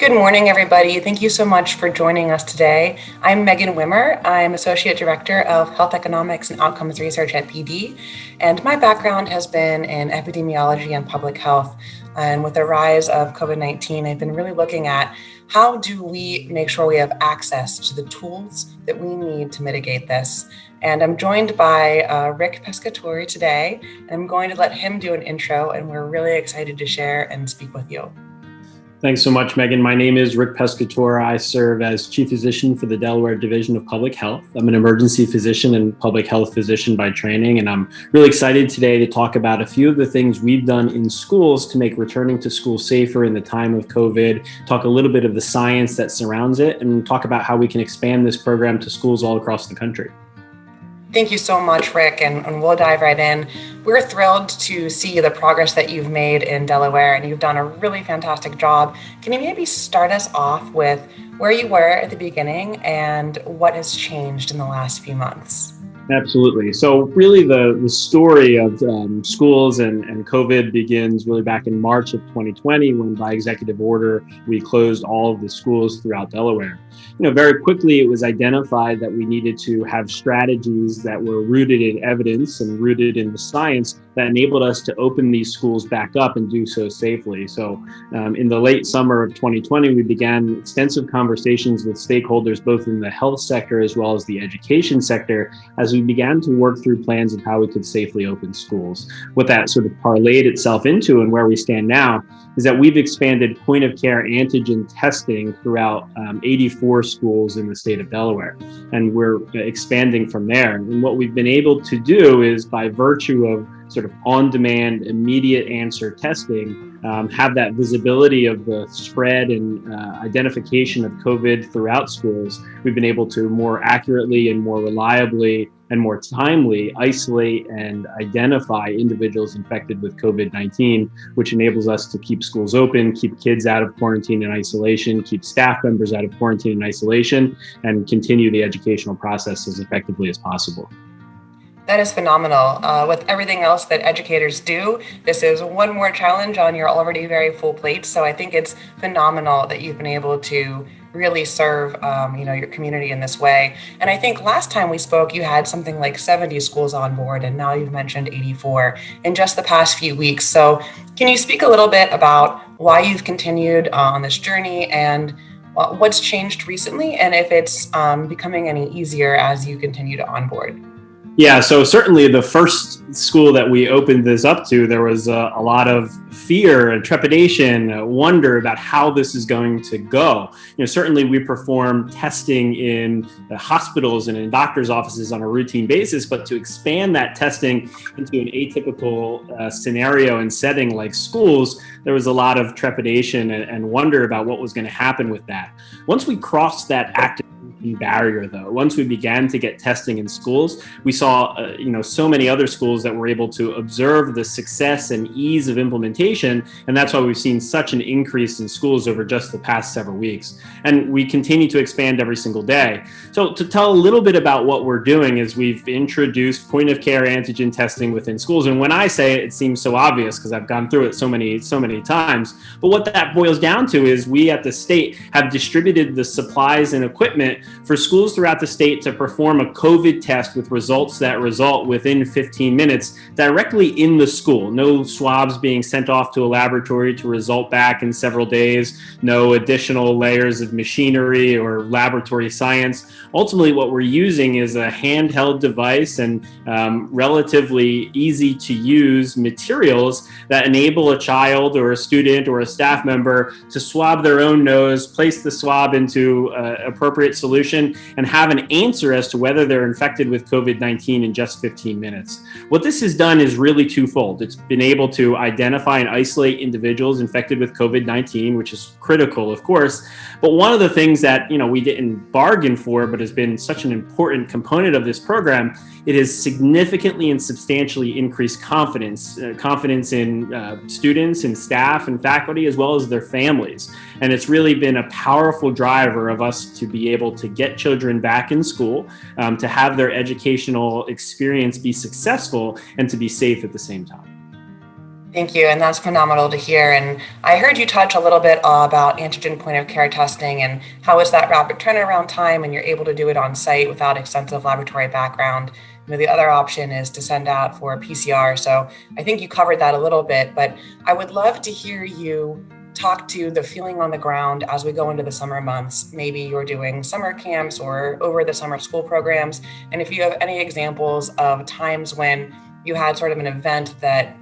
Good morning, everybody. Thank you so much for joining us today. I'm Megan Wimmer. I'm Associate Director of Health Economics and Outcomes Research at PD, and my background has been in epidemiology and public health. And with the rise of COVID-19, I've been really looking at how do we make sure we have access to the tools that we need to mitigate this. And I'm joined by Rick Pescatore today, and I'm going to let him do an intro, and we're really excited to share and speak with you. Thanks so much, Megan. My name is Rick Pescatore. I serve as Chief Physician for the Delaware Division of Public Health. I'm an emergency physician and public health physician by training, and I'm really excited today to talk about a few of the things we've done in schools to make returning to school safer in the time of COVID, talk a little bit of the science that surrounds it, and talk about how we can expand this program to schools all across the country. Thank you so much, Rick, and we'll dive right in. We're thrilled to see the progress that you've made in Delaware, and you've done a really fantastic job. Can you maybe start us off with where you were at the beginning and what has changed in the last few months? Absolutely. So really the story of schools and COVID begins really back in March of 2020, when by executive order, we closed all of the schools throughout Delaware. Very quickly, it was identified that we needed to have strategies that were rooted in evidence and rooted in the science that enabled us to open these schools back up and do so safely. So in the late summer of 2020, we began extensive conversations with stakeholders, both in the health sector as well as the education sector, as we began to work through plans of how we could safely open schools. What that sort of parlayed itself into and where we stand now is that we've expanded point of care antigen testing throughout 84 schools in the state of Delaware. And we're expanding from there. And what we've been able to do is, by virtue of sort of on-demand, immediate answer testing, have that visibility of the spread and identification of COVID throughout schools. We've been able to more accurately and more reliably and more timely isolate and identify individuals infected with COVID-19, which enables us to keep schools open, keep kids out of quarantine and isolation, keep staff members out of quarantine and isolation, and continue the educational process as effectively as possible. That is phenomenal. With everything else that educators do, this is one more challenge on your already very full plate. So I think it's phenomenal that you've been able to really serve your community in this way. And I think last time we spoke, you had something like 70 schools on board, and now you've mentioned 84 in just the past few weeks. So can you speak a little bit about why you've continued on this journey and what's changed recently, and if it's becoming any easier as you continue to onboard? Yeah, so certainly the first school that we opened this up to, there was a lot of fear and trepidation, wonder about how this is going to go. Certainly we perform testing in hospitals and in doctors' offices on a routine basis, but to expand that testing into an atypical scenario and setting like schools, there was a lot of trepidation and wonder about what was going to happen with that. Once we crossed that active barrier, though, once we began to get testing in schools, we saw so many other schools that were able to observe the success and ease of implementation, and that's why we've seen such an increase in schools over just the past several weeks, and we continue to expand every single day. So to tell a little bit about what we're doing is we've introduced point of care antigen testing within schools, and when I say it, it seems so obvious because I've gone through it so many times, but what that boils down to is we at the state have distributed the supplies and equipment for schools throughout the state to perform a COVID test with results that result within 15 minutes directly in the school. No swabs being sent off to a laboratory to result back in several days, no additional layers of machinery or laboratory science. Ultimately, what we're using is a handheld device and relatively easy to use materials that enable a child or a student or a staff member to swab their own nose, place the swab into appropriate solution, and have an answer as to whether they're infected with COVID-19 in just 15 minutes. What this has done is really twofold. It's been able to identify and isolate individuals infected with COVID-19, which is critical, of course. But one of the things that we didn't bargain for, but has been such an important component of this program, it has significantly and substantially increased confidence in students and staff and faculty, as well as their families. And it's really been a powerful driver of us to be able to get children back in school, to have their educational experience be successful and to be safe at the same time. Thank you, and that's phenomenal to hear. And I heard you touch a little bit about antigen point of care testing and how is that rapid turnaround time, and you're able to do it on site without extensive laboratory background. The other option is to send out for PCR. So I think you covered that a little bit, but I would love to hear you talk to the feeling on the ground as we go into the summer months. Maybe you're doing summer camps or over the summer school programs, and if you have any examples of times when you had sort of an event that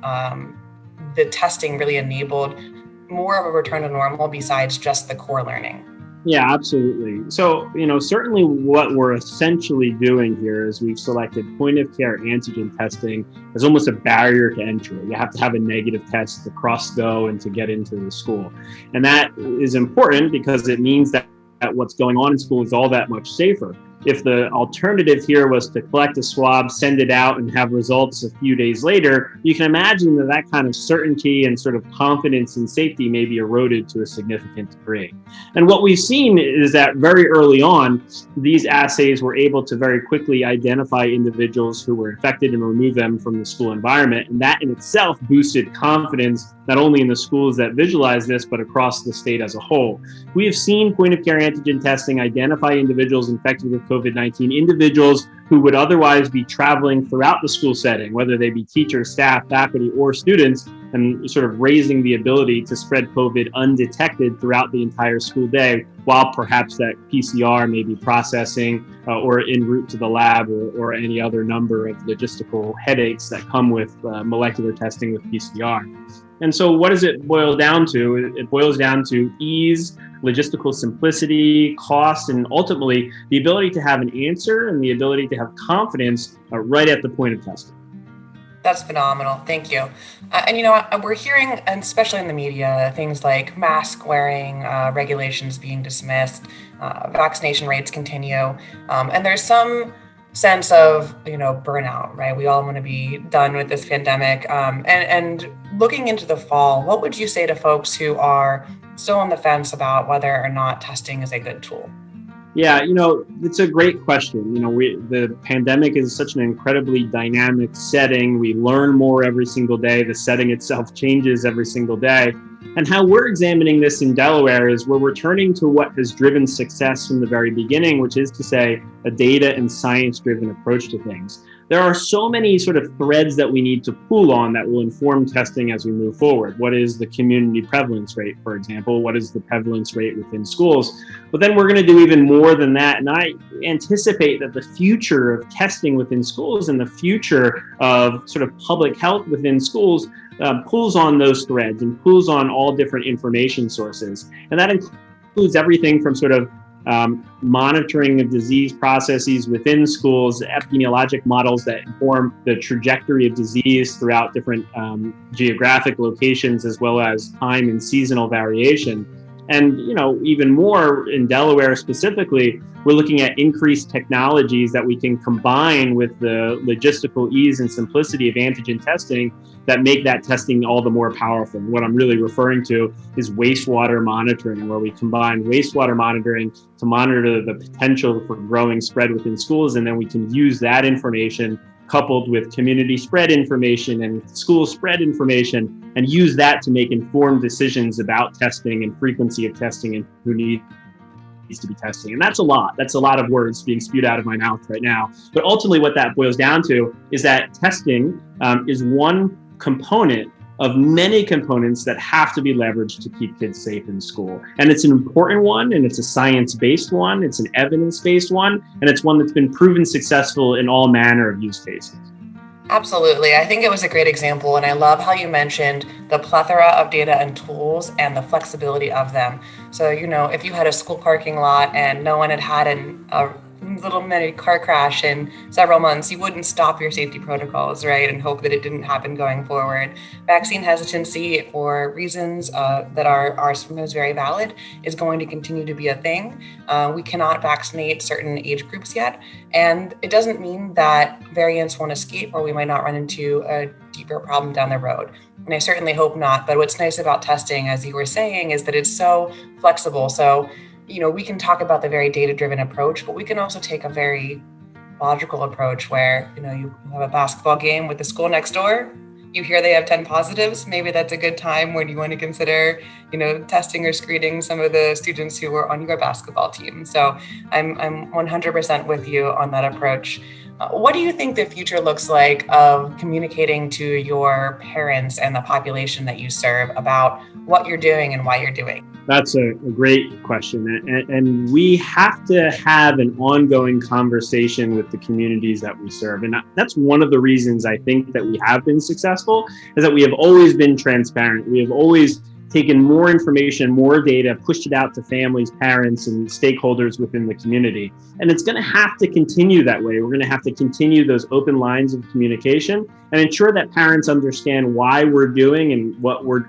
the testing really enabled more of a return to normal besides just the core learning. Yeah, absolutely. So, certainly what we're essentially doing here is we've selected point of care antigen testing as almost a barrier to entry. You have to have a negative test to cross go and to get into the school. And that is important because it means that what's going on in school is all that much safer. If the alternative here was to collect a swab, send it out, and have results a few days later, you can imagine that kind of certainty and sort of confidence and safety may be eroded to a significant degree. And what we've seen is that very early on, these assays were able to very quickly identify individuals who were infected and remove them from the school environment. And that in itself boosted confidence, not only in the schools that visualize this, but across the state as a whole. We have seen point of care antigen testing identify individuals infected with COVID-19, individuals who would otherwise be traveling throughout the school setting, whether they be teachers, staff, faculty, or students, and sort of raising the ability to spread COVID undetected throughout the entire school day, while perhaps that PCR may be processing or en route to the lab or any other number of logistical headaches that come with molecular testing with PCR. And so what does it boil down to? It boils down to ease, logistical simplicity, cost, and ultimately the ability to have an answer and the ability to have confidence right at the point of testing. That's phenomenal. Thank you. And we're hearing, and especially in the media, things like mask wearing regulations being dismissed, vaccination rates continue, and there's some sense of burnout, right? We all want to be done with this pandemic. And looking into the fall, what would you say to folks who are still on the fence about whether or not testing is a good tool? Yeah, it's a great question. The pandemic is such an incredibly dynamic setting. We learn more every single day. The setting itself changes every single day. And how we're examining this in Delaware is we're returning to what has driven success from the very beginning, which is to say a data and science-driven approach to things. There are so many sort of threads that we need to pull on that will inform testing as we move forward. What is the community prevalence rate, for example? What is the prevalence rate within schools? But then we're going to do even more than that. And I anticipate that the future of testing within schools and the future of sort of public health within schools pulls on those threads and pulls on all different information sources. And that includes everything from sort of monitoring of disease processes within schools, epidemiologic models that inform the trajectory of disease throughout different geographic locations, as well as time and seasonal variation. And even more in Delaware specifically, we're looking at increased technologies that we can combine with the logistical ease and simplicity of antigen testing that make that testing all the more powerful. And what I'm really referring to is wastewater monitoring, where we combine wastewater monitoring to monitor the potential for growing spread within schools, and then we can use that information coupled with community spread information and school spread information, and use that to make informed decisions about testing and frequency of testing and who needs to be testing. And that's a lot. That's a lot of words being spewed out of my mouth right now. But ultimately what that boils down to is that testing is one component of many components that have to be leveraged to keep kids safe in school. And it's an important one, and it's a science-based one, it's an evidence-based one, and it's one that's been proven successful in all manner of use cases. Absolutely. I think it was a great example, and I love how you mentioned the plethora of data and tools and the flexibility of them. So, if you had a school parking lot and no one had had a little mini car crash in several months, you wouldn't stop your safety protocols, right, and hope that it didn't happen going forward. Vaccine hesitancy, for reasons that are sometimes very valid, is going to continue to be a thing. We cannot vaccinate certain age groups yet, and it doesn't mean that variants won't escape or we might not run into a deeper problem down the road. And I certainly hope not. But what's nice about testing, as you were saying, is that it's so flexible. So we can talk about the very data-driven approach, but we can also take a very logical approach where, you have a basketball game with the school next door. you hear they have 10 positives, maybe that's a good time when you want to consider, testing or screening some of the students who were on your basketball team. So I'm 100% with you on that approach. What do you think the future looks like of communicating to your parents and the population that you serve about what you're doing and why you're doing? That's a great question. And we have to have an ongoing conversation with the communities that we serve. And that's one of the reasons I think that we have been successful, is that we have always been transparent. We have always taken more information, more data, pushed it out to families, parents, and stakeholders within the community. And it's going to have to continue that way. We're going to have to continue those open lines of communication and ensure that parents understand why we're doing and what we're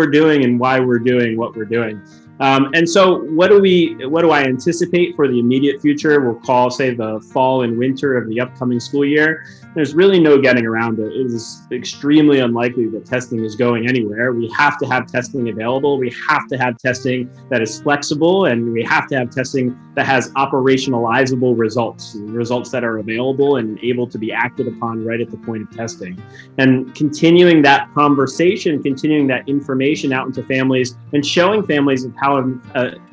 doing and why we're doing what we're doing. And so what do I anticipate for the immediate future? We'll call, say, the fall and winter of the upcoming school year. There's really no getting around it. It is extremely unlikely that testing is going anywhere. We have to have testing available. We have to have testing that is flexible, and we have to have testing that has operationalizable results that are available and able to be acted upon right at the point of testing. And continuing that conversation, continuing that information out into families and showing families of how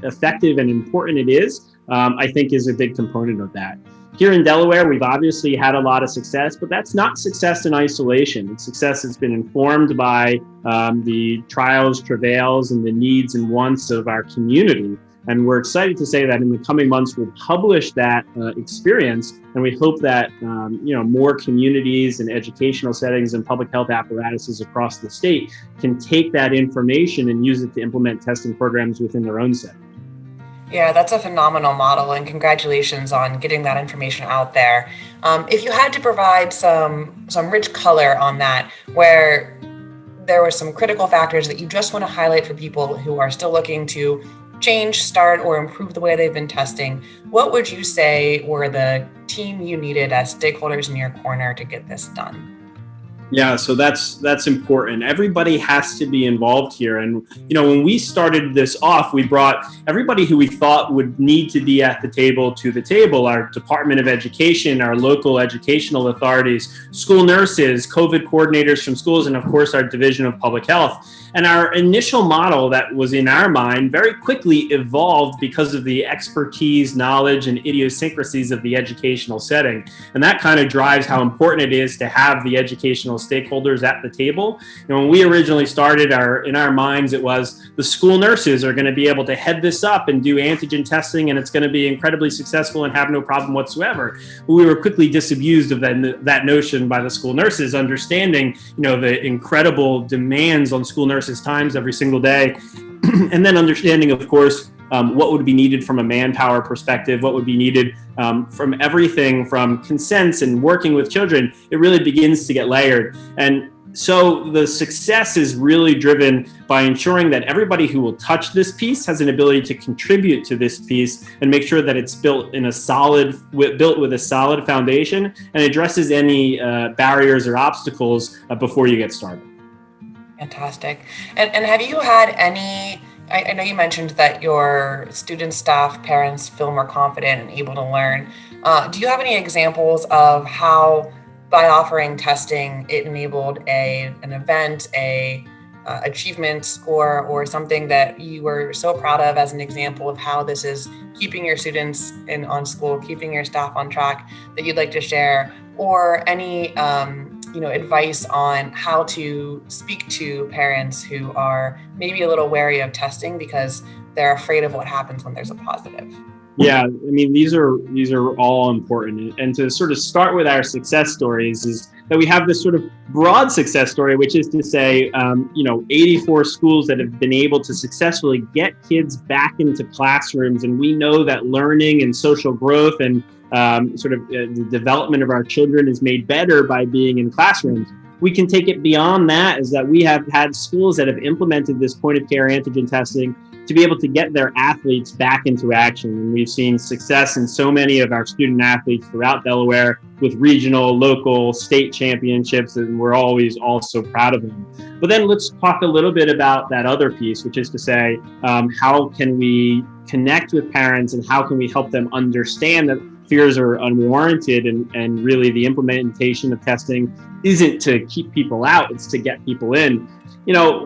effective and important it is, I think is a big component of that. Here in Delaware, we've obviously had a lot of success, but that's not success in isolation. It's success that's been informed by the trials, travails, and the needs and wants of our community. And we're excited to say that in the coming months, we'll publish that experience. And we hope that more communities and educational settings and public health apparatuses across the state can take that information and use it to implement testing programs within their own setting. Yeah, that's a phenomenal model, and congratulations on getting that information out there. If you had to provide some rich color on that, where there were some critical factors that you just want to highlight for people who are still looking to change, start, or improve the way they've been testing, what would you say were the team you needed as stakeholders in your corner to get this done? Yeah, so that's important. Everybody has to be involved here. And when we started this off, we brought everybody who we thought would need to be at the table to the table: our Department of Education, our local educational authorities, school nurses, COVID coordinators from schools, and of course our Division of Public Health. And our initial model that was in our mind very quickly evolved because of the expertise, knowledge, and idiosyncrasies of the educational setting. And that kind of drives how important it is to have the educational stakeholders at the table. When we originally started, in our minds, it was the school nurses are going to be able to head this up and do antigen testing, and it's going to be incredibly successful and have no problem whatsoever. But we were quickly disabused of that notion by the school nurses, understanding the incredible demands on school nurses' times every single day, and then understanding, of course, what would be needed from a manpower perspective, what would be needed from everything from consents and working with children. It really begins to get layered. And so the success is really driven by ensuring that everybody who will touch this piece has an ability to contribute to this piece and make sure that it's built with a solid foundation and addresses any barriers or obstacles before you get started. Fantastic. And have you had any, I know you mentioned that your students, staff, parents feel more confident and able to learn. Do you have any examples of how, by offering testing, it enabled an event, a achievement score, or something that you were so proud of as an example of how this is keeping your students on school, keeping your staff on track, that you'd like to share, or any advice on how to speak to parents who are maybe a little wary of testing because they're afraid of what happens when there's a positive? Yeah, I mean, these are all important. And to sort of start with our success stories is that we have this sort of broad success story, which is to say, 84 schools that have been able to successfully get kids back into classrooms. And we know that learning and social growth and the development of our children is made better by being in classrooms. We can take it beyond that, is that we have had schools that have implemented this point of care antigen testing to be able to get their athletes back into action. And we've seen success in so many of our student athletes throughout Delaware with regional, local, state championships, and we're always also proud of them. But then let's talk a little bit about that other piece, which is to say, how can we connect with parents and how can we help them understand that fears are unwarranted, and really the implementation of testing isn't to keep people out, it's to get people in.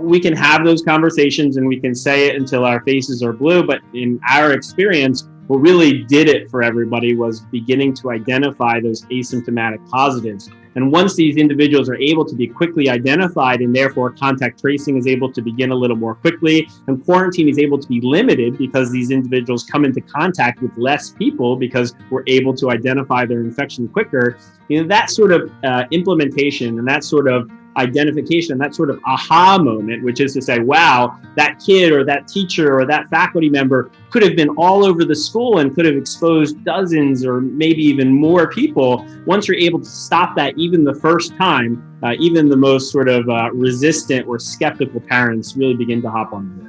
We can have those conversations and we can say it until our faces are blue, but in our experience, what really did it for everybody was beginning to identify those asymptomatic positives. And once these individuals are able to be quickly identified, and therefore contact tracing is able to begin a little more quickly, and quarantine is able to be limited because these individuals come into contact with less people because we're able to identify their infection quicker, that sort of implementation and that sort of identification, that sort of aha moment, which is to say, wow, that kid or that teacher or that faculty member could have been all over the school and could have exposed dozens or maybe even more people. Once you're able to stop that even the first time, even the most sort of resistant or skeptical parents really begin to hop on board.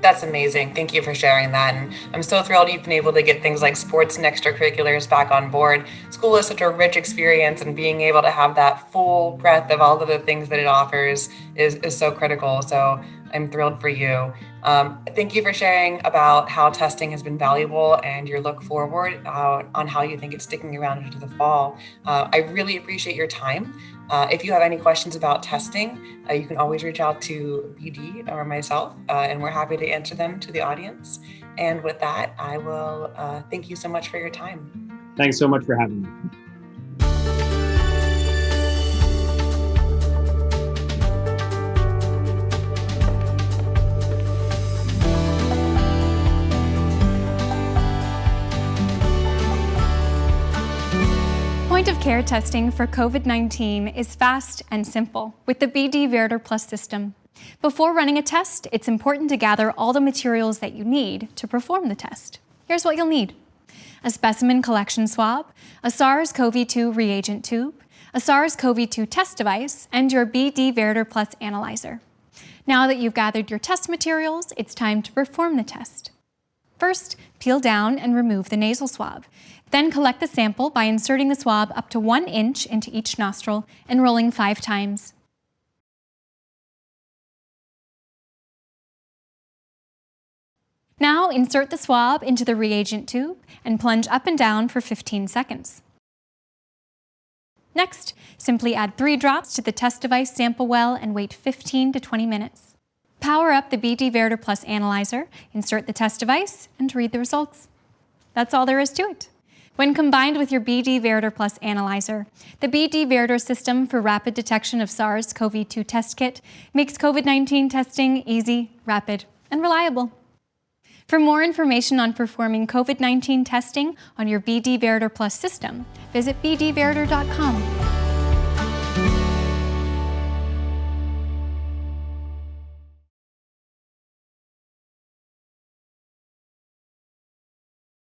That's amazing. Thank you for sharing that. And I'm so thrilled you've been able to get things like sports and extracurriculars back on board. School is such a rich experience, and being able to have that full breadth of all of the things that it offers is so critical. So I'm thrilled for you. Thank you for sharing about how testing has been valuable and your look forward on how you think it's sticking around into the fall. I really appreciate your time. If you have any questions about testing, you can always reach out to BD or myself, and we're happy to answer them to the audience. And with that, I will thank you so much for your time. Thanks so much for having me. Point-of-care testing for COVID-19 is fast and simple with the BD Veritor Plus system. Before running a test, it's important to gather all the materials that you need to perform the test. Here's what you'll need: a specimen collection swab, a SARS-CoV-2 reagent tube, a SARS-CoV-2 test device, and your BD Veritor Plus analyzer. Now that you've gathered your test materials, it's time to perform the test. First, peel down and remove the nasal swab. Then collect the sample by inserting the swab up to 1 inch into each nostril and rolling 5 times. Now insert the swab into the reagent tube and plunge up and down for 15 seconds. Next, simply add 3 drops to the test device sample well and wait 15 to 20 minutes. Power up the BD Veritor Plus analyzer, insert the test device, and read the results. That's all there is to it. When combined with your BD Veritor Plus analyzer, the BD Veritor system for rapid detection of SARS-CoV-2 test kit makes COVID-19 testing easy, rapid, and reliable. For more information on performing COVID-19 testing on your BD Veritor Plus system, visit bdveritor.com.